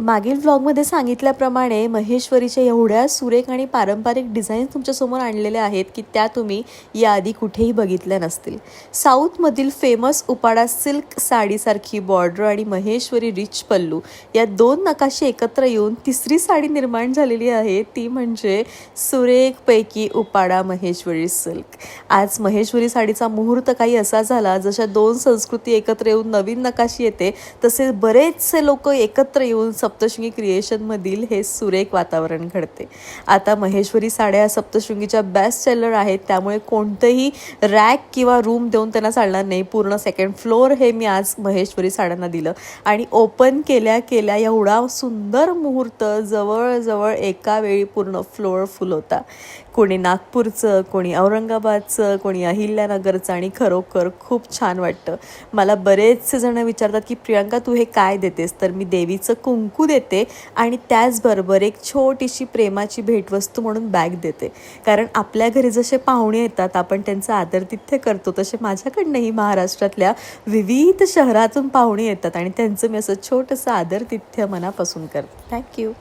मागील व्लॉगमध्ये सांगितल्याप्रमाणे महेश्वरीच्या एवढ्या सुरेख आणि पारंपरिक डिझाईन तुमच्यासमोर आणलेल्या आहेत की त्या तुम्ही याआधी कुठेही बघितल्या नसतील. साऊथमधील फेमस उपाडा सिल्क साडीसारखी बॉर्डर आणि महेश्वरी रिच पल्लू या दोन नकाशे एकत्र येऊन तिसरी साडी निर्माण झालेली आहे, ती म्हणजे सुरेखपैकी उपाडा महेश्वरी सिल्क. आज महेश्वरी साडीचा मुहूर्त काही असा झाला जशा दोन संस्कृती एकत्र येऊन नवीन नकाशी येते, तसे बरेचसे लोक एकत्र येऊन सप्तशृंगी क्रिएशनमधील हे सुरेख वातावरण घडते. आता महेश्वरी साड्या सप्तशृंगीच्या बेस्ट सेलर आहेत, त्यामुळे कोणतंही रॅक किंवा रूम देऊन त्यांना चालणार नाही. पूर्ण सेकंड फ्लोअर हे मी आज महेश्वरी साड्यांना दिलं आणि ओपन केल्या केल्या एवढा सुंदर मुहूर्त, जवळजवळ एका वेळी पूर्ण फ्लोअर फुल होता. कोणी नागपूरचं, कोणी औरंगाबादचं, कोणी अहिल्यानगरचं आणि खरोखर खूप छान वाटतं. मला बरेचसे जण विचारतात की प्रियांका तू हे काय देतेस, तर मी देवीचं कुंकू देते आणि त्याचबरोबर एक छोटीशी प्रेमाची भेटवस्तू म्हणून बॅग देते. कारण आपल्या घरी जसे पाहुणे येतात आपण त्यांचं आदरातिथ्य करतो, तसे माझ्याकडनंही महाराष्ट्रातल्या विविध शहरातून पाहुणे येतात आणि त्यांचं मी असं छोटंसं आदरातिथ्य मनापासून करते. थँक्यू.